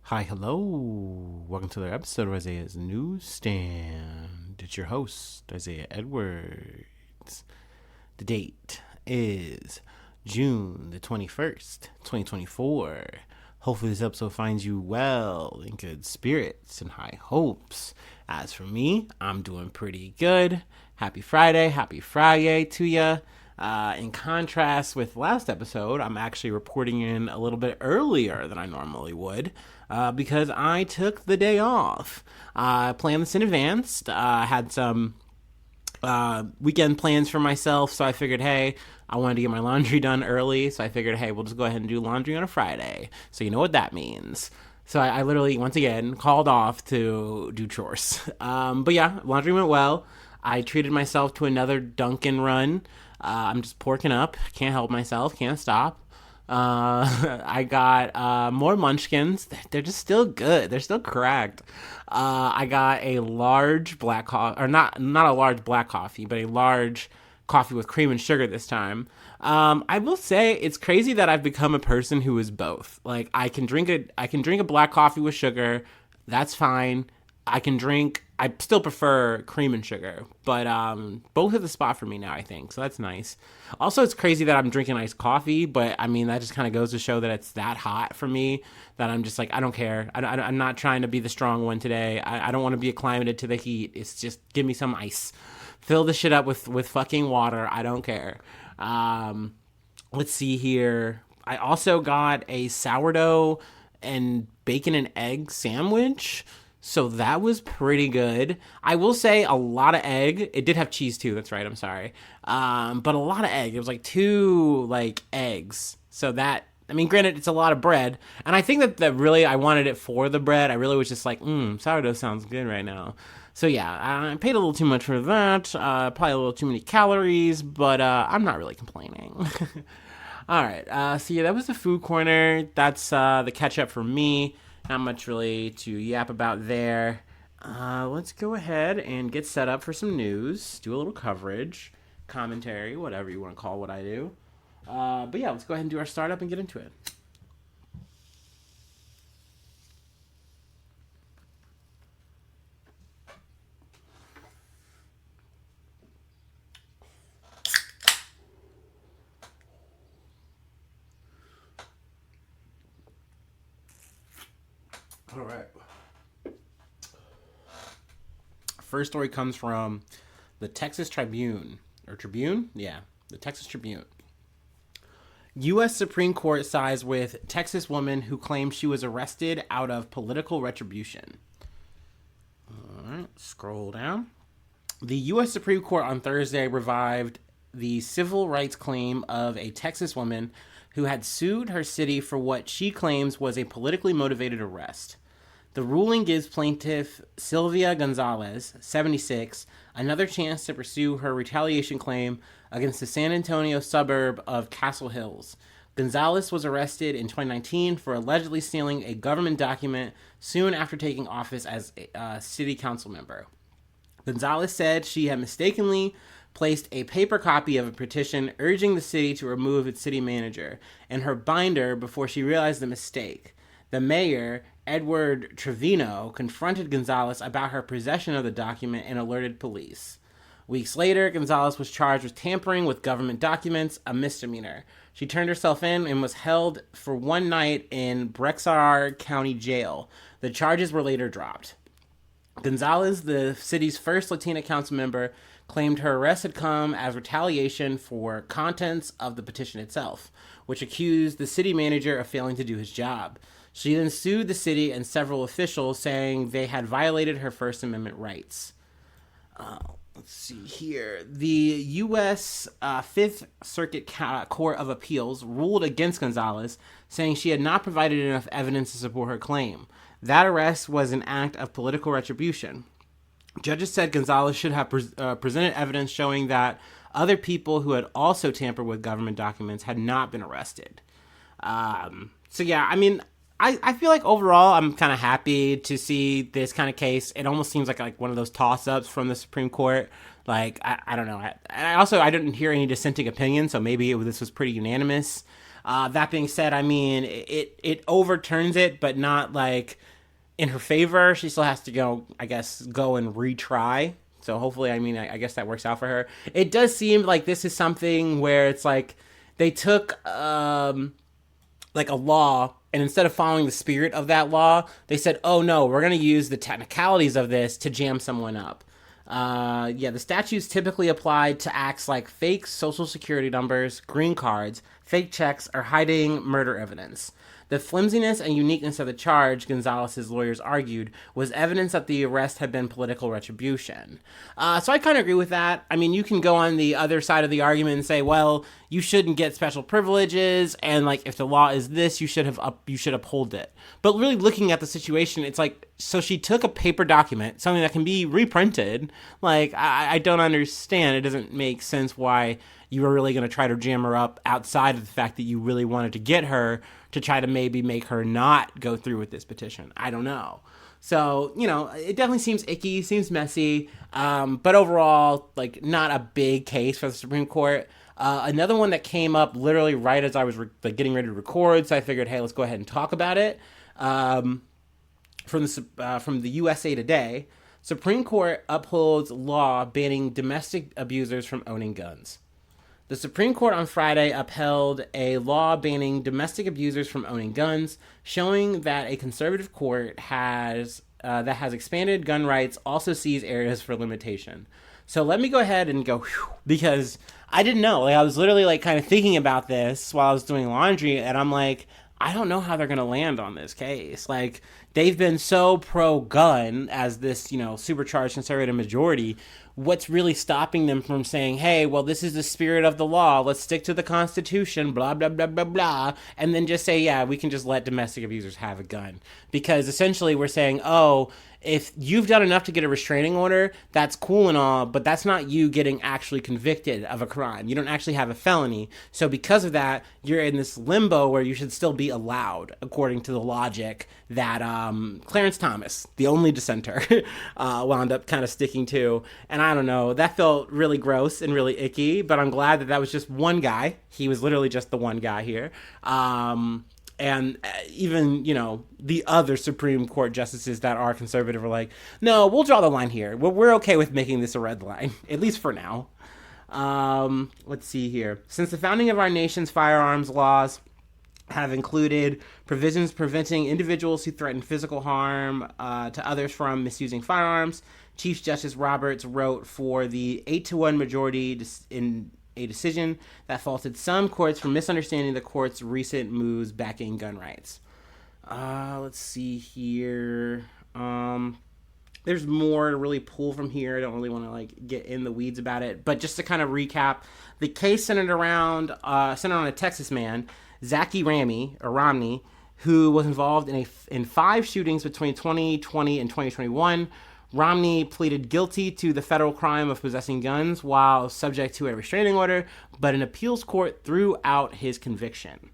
Hi, hello. Welcome to another episode of Isaiah's Newsstand. It's your host, Isaiah Edwards. The date is June the 21st, 2024. Hopefully, this episode finds you well, in good spirits, and high hopes. As for me, I'm doing pretty good. Happy Friday to ya. In contrast with last episode, I'm actually reporting in a little bit earlier than I normally would because I took the day off. I planned this in advance. I had some weekend plans for myself, so I figured, hey, I wanted to get my laundry done early, so I figured, hey, we'll just go ahead and do laundry on a Friday. So you know what that means. So I literally, once again, called off to do chores. But yeah, laundry went well. I treated myself to another Dunkin' run. I'm just porking up. Can't help myself. Can't stop. I got more munchkins. They're just still good. They're still cracked. I got a large black coffee, or not a large black coffee, but a large coffee with cream and sugar this time. I will say it's crazy that I've become a person who is both. Like I can drink a black coffee with sugar. That's fine. I still prefer cream and sugar, but both are the spot for me now, I think. So that's nice. Also, it's crazy that I'm drinking iced coffee, but I mean, that just kind of goes to show that it's that hot for me that I'm just like, I don't care. I'm not trying to be the strong one today. I don't want to be acclimated to the heat. It's just, give me some ice. Fill the shit up with fucking water. I don't care. Let's see here. I also got a sourdough and bacon and egg sandwich. So that was pretty good. I will say a lot of egg. It did have cheese too. That's right. I'm sorry. But a lot of egg. It was like two eggs. So that, I mean, granted, it's a lot of bread. And I think that really I wanted it for the bread. I really was just like, sourdough sounds good right now. So yeah, I paid a little too much for that. Probably a little too many calories, but I'm not really complaining. All right. So yeah, that was the food corner. That's the catch up for me. Not much really to yap about there. Let's go ahead and get set up for some news. Do a little coverage, commentary, whatever you want to call what I do. But yeah, let's go ahead and do our startup and get into it. All right. First story comes from the Texas Tribune. Or Tribune? Yeah, the Texas Tribune. U.S. Supreme Court sides with Texas woman who claims she was arrested out of political retribution. All right, scroll down. The U.S. Supreme Court on Thursday revived the civil rights claim of a Texas woman who had sued her city for what she claims was a politically motivated arrest. The ruling gives plaintiff Sylvia Gonzalez, 76, another chance to pursue her retaliation claim against the San Antonio suburb of Castle Hills. Gonzalez was arrested in 2019 for allegedly stealing a government document soon after taking office as a city council member. Gonzalez said she had mistakenly placed a paper copy of a petition urging the city to remove its city manager in her binder before she realized the mistake. The mayor, Edward Trevino, confronted Gonzalez about her possession of the document and alerted police. Weeks later, Gonzalez was charged with tampering with government documents, a misdemeanor. She turned herself in and was held for one night in Bexar County Jail. The charges were later dropped. Gonzalez, the city's first Latina council member, claimed her arrest had come as retaliation for contents of the petition itself, which accused the city manager of failing to do his job. She then sued the city and several officials, saying they had violated her First Amendment rights. Let's see here. The U.S. Fifth Circuit Court of Appeals ruled against Gonzalez, saying she had not provided enough evidence to support her claim. That arrest was an act of political retribution. Judges said Gonzalez should have presented evidence showing that other people who had also tampered with government documents had not been arrested. So yeah, I mean, I feel like overall I'm kind of happy to see this kind of case. It almost seems like one of those toss-ups from the Supreme Court. Like, I don't know. I didn't hear any dissenting opinions, so maybe this was pretty unanimous. That being said, I mean, it overturns it, but not like in her favor. She still has to go, I guess, go and retry. So hopefully, I mean, I guess that works out for her. It does seem like this is something where it's like they took like a law, and instead of following the spirit of that law, they said, oh no, we're going to use the technicalities of this to jam someone up. Yeah, the statutes typically applied to acts like fake social security numbers, green cards, fake checks, or hiding murder evidence. The flimsiness and uniqueness of the charge, Gonzalez's lawyers argued, was evidence that the arrest had been political retribution. So I kind of agree with that. I mean, you can go on the other side of the argument and say, well, you shouldn't get special privileges, and like if the law is this, you should uphold it. But really looking at the situation, it's like, so she took a paper document, something that can be reprinted. Like, I don't understand. It doesn't make sense why you were really going to try to jam her up outside of the fact that you really wanted to get her to try to maybe make her not go through with this petition. I don't know. So, you know, it definitely seems icky, seems messy, but overall, like, not a big case for the Supreme Court. Another one that came up literally right as I was getting ready to record, so I figured, hey, let's go ahead and talk about it. From the USA Today, Supreme Court upholds law banning domestic abusers from owning guns. The Supreme Court on Friday upheld a law banning domestic abusers from owning guns, showing that a conservative court that has expanded gun rights also sees areas for limitation. So let me go ahead and go, because I didn't know. Like, I was literally like kind of thinking about this while I was doing laundry, and I'm like, I don't know how they're going to land on this case. Like, they've been so pro-gun as this, you know, supercharged conservative majority. What's really stopping them from saying, hey, well, this is the spirit of the law. Let's stick to the Constitution, blah, blah, blah, blah, blah. And then just say, yeah, we can just let domestic abusers have a gun. Because essentially we're saying, oh, if you've done enough to get a restraining order, that's cool and all, but that's not you getting actually convicted of a crime. You don't actually have a felony. So because of that, you're in this limbo where you should still be allowed, according to the logic that Clarence Thomas, the only dissenter, wound up kind of sticking to. And I don't know, that felt really gross and really icky, but I'm glad that was just one guy. He was literally just the one guy here. And even, you know, the other Supreme Court justices that are conservative are like, no, we'll draw the line here. We're okay with making this a red line, at least for now. Let's see here. Since the founding of our nation's firearms laws have included provisions preventing individuals who threaten physical harm to others from misusing firearms, Chief Justice Roberts wrote for the 8-1 majority in a decision that faulted some courts for misunderstanding the court's recent moves backing gun rights. Let's see here. There's more to really pull from here. I don't really want to like get in the weeds about it, but just to kind of recap, the case centered on a Texas man, Zachy Romney, who was involved in 5 shootings between 2020 and 2021. Romney pleaded guilty to the federal crime of possessing guns while subject to a restraining order, but an appeals court threw out his conviction.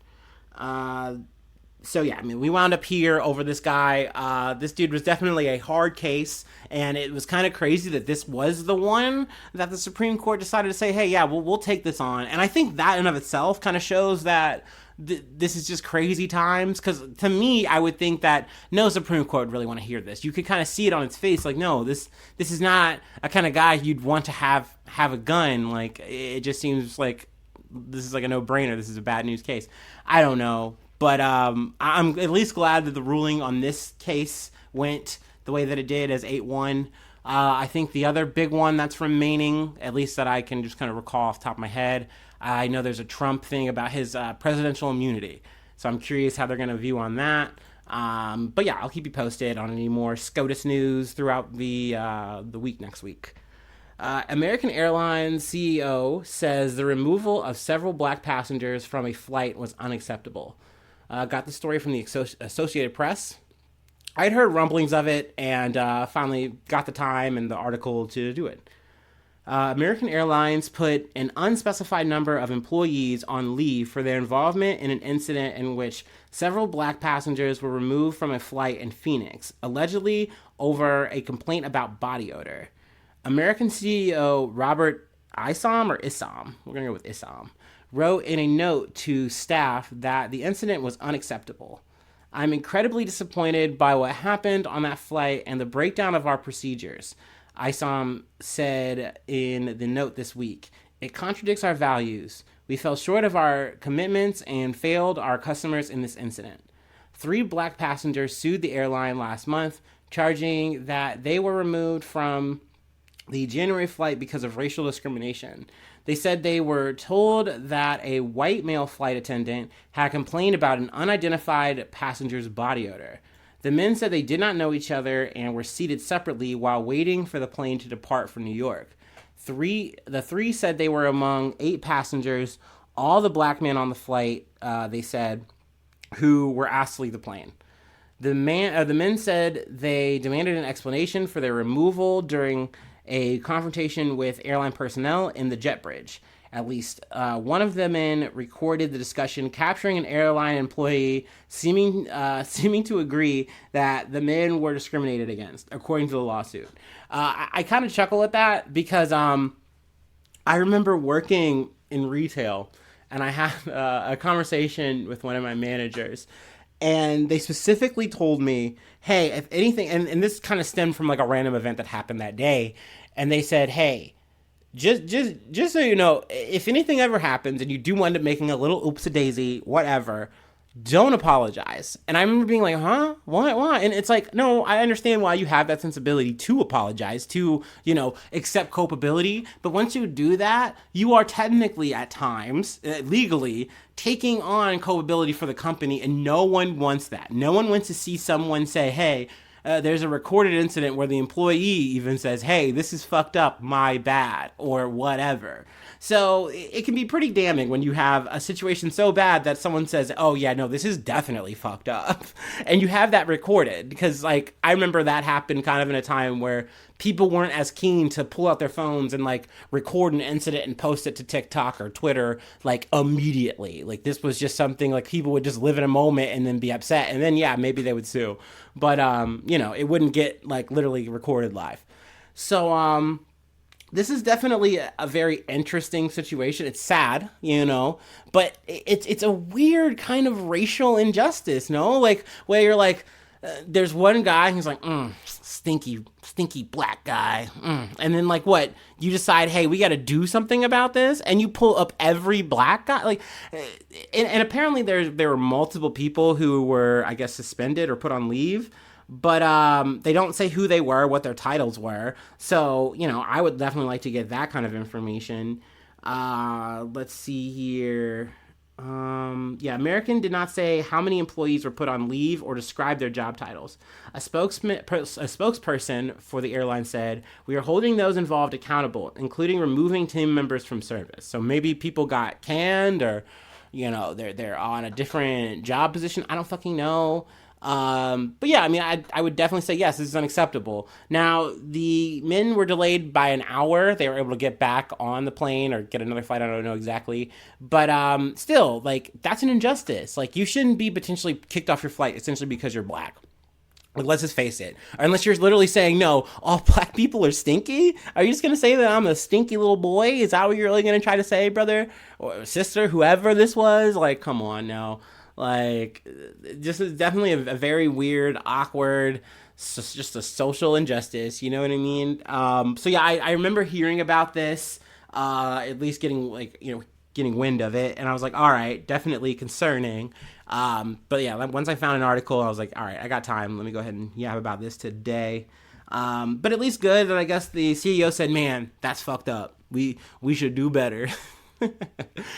So yeah, I mean, we wound up here over this guy. This dude was definitely a hard case, and it was kind of crazy that this was the one that the Supreme Court decided to say, hey, yeah, we'll take this on. And I think that in of itself kind of shows that this is just crazy times, because to me, I would think that no Supreme Court would really want to hear this. You could kind of see it on its face, like, no, this is not a kind of guy you'd want to have a gun. Like, it just seems like this is like a no-brainer. This is a bad news case. I don't know, but I'm at least glad that the ruling on this case went the way that it did, as 8-1. I think the other big one that's remaining, at least that I can just kind of recall off the top of my head, I know there's a Trump thing about his presidential immunity. So I'm curious how they're going to view on that. But yeah, I'll keep you posted on any more SCOTUS news throughout the week next week. American Airlines CEO says the removal of several black passengers from a flight was unacceptable. Got the story from the Associated Press. I'd heard rumblings of it and finally got the time and the article to do it. American Airlines put an unspecified number of employees on leave for their involvement in an incident in which several black passengers were removed from a flight in Phoenix, allegedly over a complaint about body odor. American CEO Robert Issam, we're going to go with Issam, wrote in a note to staff that the incident was unacceptable. I'm incredibly disappointed by what happened on that flight and the breakdown of our procedures, ISOM said in the note this week. It contradicts our values. We fell short of our commitments and failed our customers in this incident. 3 black passengers sued the airline last month, charging that they were removed from the January flight because of racial discrimination. They said they were told that a white male flight attendant had complained about an unidentified passenger's body odor. The men said they did not know each other and were seated separately while waiting for the plane to depart for New York. The 3 said they were among 8 passengers, all the black men on the flight, they said, who were asked to leave the plane. The men said they demanded an explanation for their removal during a confrontation with airline personnel in the jet bridge. At least one of the men recorded the discussion, capturing an airline employee seeming to agree that the men were discriminated against, according to the lawsuit. I kind of chuckle at that because I remember working in retail, and I had a conversation with one of my managers, and they specifically told me, hey, if anything, and this kind of stemmed from like a random event that happened that day, and they said, hey, just so you know, if anything ever happens and you do wind up making a little oops-a-daisy, whatever, don't apologize. And I remember being like, huh? Why? And it's like, no, I understand why you have that sensibility to apologize, to, accept culpability. But once you do that, you are technically at times, legally, taking on culpability for the company, and no one wants that. No one wants to see someone say, hey, there's a recorded incident where the employee even says, hey, this is fucked up, my bad, or whatever. So it can be pretty damning when you have a situation so bad that someone says, oh yeah, no, this is definitely fucked up. And you have that recorded, because I remember that happened kind of in a time where people weren't as keen to pull out their phones and record an incident and post it to TikTok or Twitter immediately. This was just something people would just live in a moment and then be upset, and then yeah, maybe they would sue. But it wouldn't get literally recorded live. So this is definitely a very interesting situation. It's sad, but it's a weird kind of racial injustice, no? Where you're there's one guy who's stinky black guy. And then what? You decide, hey, we got to do something about this, and you pull up every black guy. And apparently there were multiple people who were, I guess, suspended or put on leave. But they don't say who they were, what their titles were. So, I would definitely like to get that kind of information. Let's see here. American did not say how many employees were put on leave or describe their job titles. A spokesperson for the airline said, we are holding those involved accountable, including removing team members from service. So maybe people got canned, or, they're on a different job position. I don't fucking know. But yeah, I would definitely say yes, this is unacceptable. Now, the men were delayed by an hour. They were able to get back on the plane or get another flight. I don't know exactly. But, still, that's an injustice. You shouldn't be potentially kicked off your flight essentially because you're black. Let's just face it. Or unless you're literally saying, no, all black people are stinky? Are you just going to say that I'm a stinky little boy? Is that what you're really going to try to say, brother? Or sister, whoever this was? Come on now. This is definitely a very weird, awkward, just a social injustice, you know what I mean? So yeah, I remember hearing about this, at least getting getting wind of it, and I was like, all right, definitely concerning. But yeah, once I found an article, I was like, all right, I got time. Let me go ahead and yap about this today. But at least good that I guess the CEO said, man, that's fucked up. We should do better.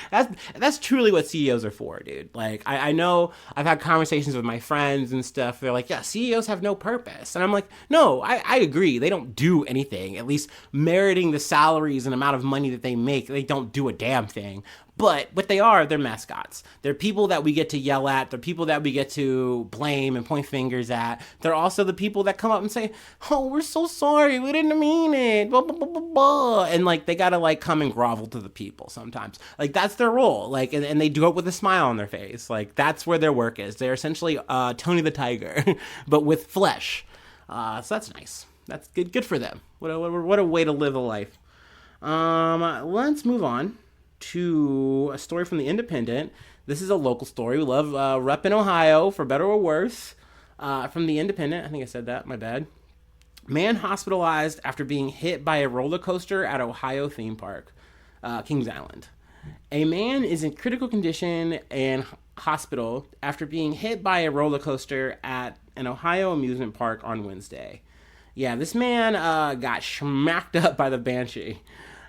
That's truly what CEOs are for, dude. I know I've had conversations with my friends and stuff. They're like, yeah, CEOs have no purpose. And I'm like, no, I agree. They don't do anything. At least meriting the salaries and amount of money that they make, they don't do a damn thing. But what they are, they're mascots. They're people that we get to yell at. They're people that we get to blame and point fingers at. They're also the people that come up and say, oh, we're so sorry. We didn't mean it. Blah, blah, blah, blah, blah. And they got to come and grovel to the people sometimes. That's their role. And they do it with a smile on their face. That's where their work is. They're essentially Tony the Tiger, but with flesh. So that's nice. That's good for them. What a way to live a life. Let's move on. to a story from The Independent. This is a local story. We love repping Ohio, for better or worse. From The Independent. I think I said that. My bad. Man hospitalized after being hit by a roller coaster at Ohio theme park, Kings Island. A man is in critical condition and hospital after being hit by a roller coaster at an Ohio amusement park on Wednesday. Yeah, this man got smacked up by the Banshee.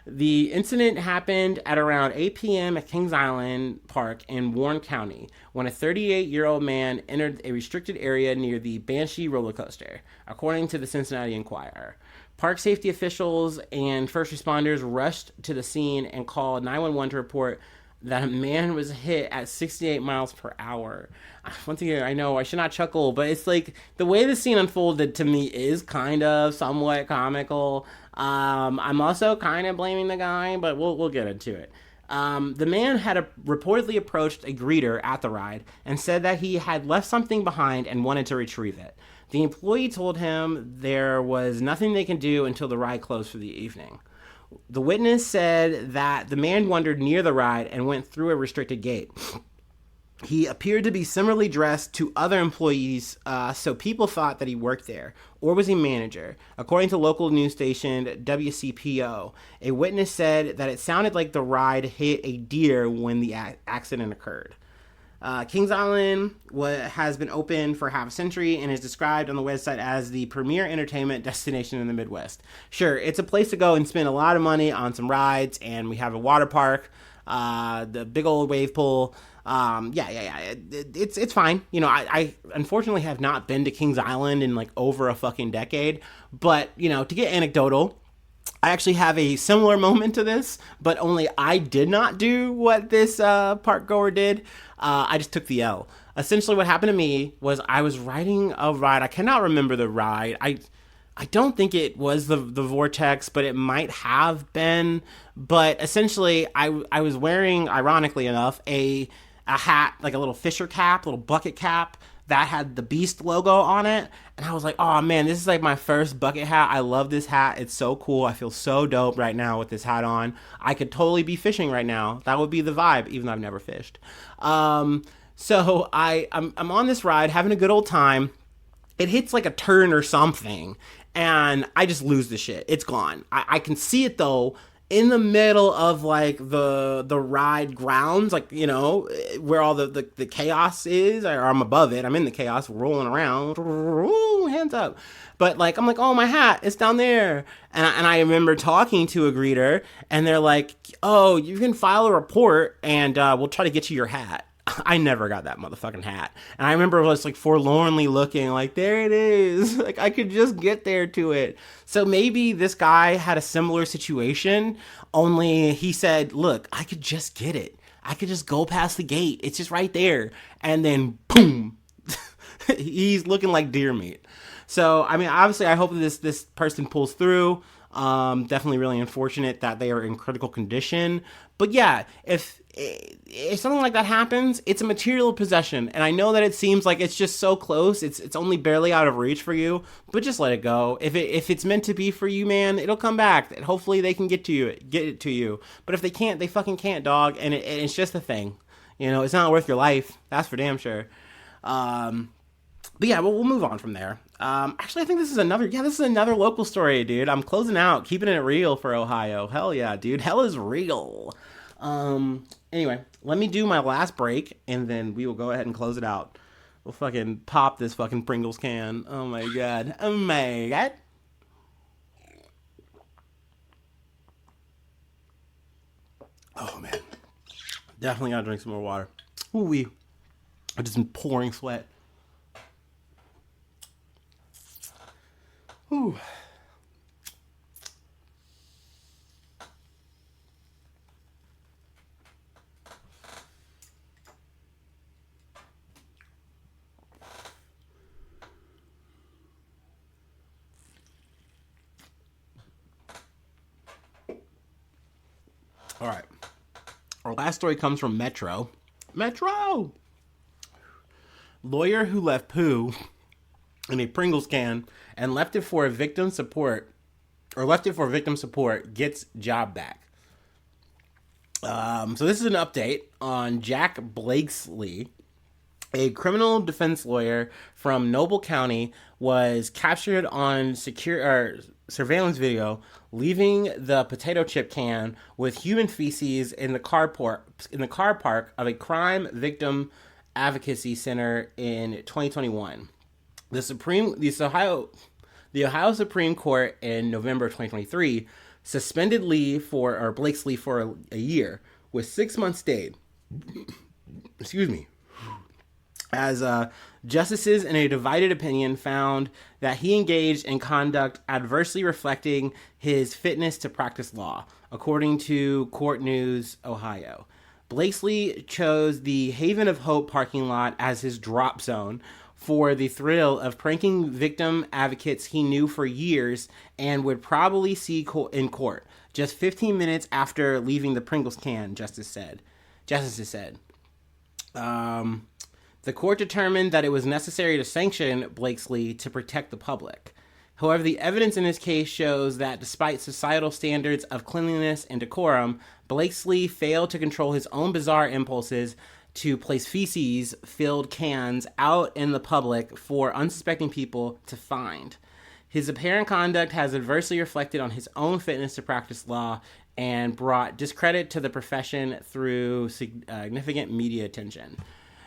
The incident happened at around 8 p.m. at Kings Island Park in Warren County when a 38-year-old man entered a restricted area near the Banshee roller coaster, according to the Cincinnati Enquirer. Park safety officials and first responders rushed to the scene and called 911 to report that a man was hit at 68 miles per hour. Once again, I know I should not chuckle, but it's like the way the scene unfolded to me is kind of somewhat comical. I'm also kind of blaming the guy, but we'll get into it. The man had reportedly approached a greeter at the ride and said that he had left something behind and wanted to retrieve it. The employee told him there was nothing they can do until the ride closed for the evening. The witness said that the man wandered near the ride and went through a restricted gate. He appeared to be similarly dressed to other employees, so people thought that he worked there or was a manager. According to local news station WCPO, a witness said that it sounded like the ride hit a deer when the accident occurred. Kings Island has been open for half a century and is described on the website as the premier entertainment destination in the Midwest. Sure, it's a place to go and spend a lot of money on some rides, and we have a water park, the big old wave pool. It's fine. You know, I unfortunately have not been to Kings Island in like over a fucking decade, but you know, to get anecdotal, I actually have a similar moment to this, but only I did not do what this park goer did. I just took the L. Essentially what happened to me was I was riding a ride. I cannot remember the ride. I don't think it was the Vortex, but it might have been. But essentially I was wearing, ironically enough, a hat, like a little fisher cap, little bucket cap that had the Beast logo on it. And I was like, oh man, this is like my first bucket hat. I love this hat. It's so cool. I feel so dope right now with this hat on. I could totally be fishing right now. That would be the vibe, even though I've never fished. So I'm on this ride, having a good old time. It hits like a turn or something, and I just lose the shit. It's gone. I can see it though, in the middle of like the ride grounds, like, you know, where all the chaos is, or I'm above it. I'm in the chaos, rolling around, hands up. But like, I'm like, oh, my hat, it's down there. And I remember talking to a greeter, and they're like, oh, you can file a report, and we'll try to get you your hat. I never got that motherfucking hat. And I remember I was like forlornly looking like, there it is. Like I could just get there to it. So maybe this guy had a similar situation, only he said, look, I could just get it. I could just go past the gate. It's just right there. And then boom, he's looking like deer meat. So, I mean, obviously I hope this person pulls through. Definitely really unfortunate that they are in critical condition. But yeah, if something like that happens, it's a material possession. And I know that it seems like it's just so close. It's only barely out of reach for you, but just let it go. If it's meant to be for you, man, it'll come back. Hopefully they can get it to you. But if they can't, they fucking can't, dog. And it's just a thing. You know, it's not worth your life. That's for damn sure. But yeah, we'll move on from there. Actually, I think this is another local story, dude. I'm closing out, keeping it real for Ohio. Hell yeah, dude. Hell is real. Anyway, let me do my last break, and then we will go ahead and close it out. We'll fucking pop this fucking Pringles can. Oh my god. Oh my god. Oh man. Definitely gotta drink some more water. Ooh-wee. I've just been pouring sweat. Ooh. All right. Our last story comes from Metro. Metro! Lawyer who left poo in a Pringles can and left it for victim support gets job back. So this is an update on Jack Blakesley. A criminal defense lawyer from Noble County was captured on surveillance video leaving the potato chip can with human feces in the car park of a crime victim advocacy center in 2021. The Ohio Supreme Court in November 2023 suspended Blake's leave for a year with 6 months stayed. Excuse me. As justices in a divided opinion found that he engaged in conduct adversely reflecting his fitness to practice law, according to Court News Ohio. Blakesley chose the Haven of Hope parking lot as his drop zone for the thrill of pranking victim advocates he knew for years and would probably see in court just 15 minutes after leaving the Pringles can, Justices said. The court determined that it was necessary to sanction Blakesley to protect the public. However, the evidence in this case shows that despite societal standards of cleanliness and decorum, Blakesley failed to control his own bizarre impulses to place feces-filled cans out in the public for unsuspecting people to find. His apparent conduct has adversely reflected on his own fitness to practice law and brought discredit to the profession through significant media attention.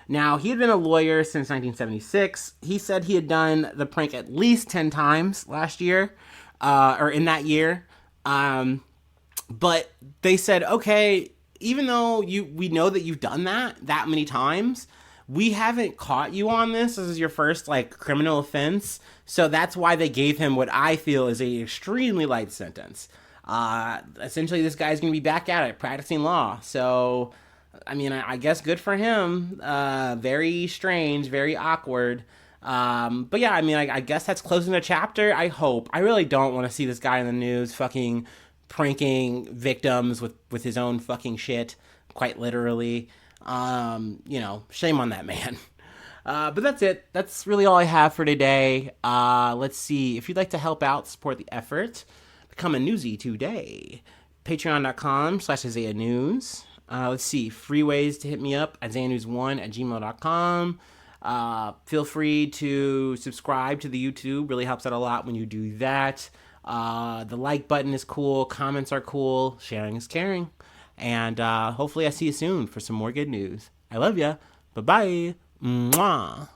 Now, he had been a lawyer since 1976. He said he had done the prank at least 10 times last year, or in that year. But they said, okay, even though we know that you've done that many times, we haven't caught you on this. This is your first, criminal offense. So that's why they gave him what I feel is a extremely light sentence. Essentially, this guy's going to be back at it, practicing law. So I guess good for him. Very strange, very awkward. But yeah, I guess that's closing the chapter. I hope. I really don't want to see this guy in the news fucking pranking victims with his own fucking shit, quite literally. Shame on that man. But that's it. That's really all I have for today. Let's see. If you'd like to help out, support the effort, become a newsie today. Patreon.com/Isaiah News. Let's see, free ways to hit me up, IsaiahNews1@gmail.com. Feel free to subscribe to the YouTube. Really helps out a lot when you do that. The like button is cool. Comments are cool. Sharing is caring. And hopefully I see you soon for some more good news. I love ya. Bye-bye. Mwah.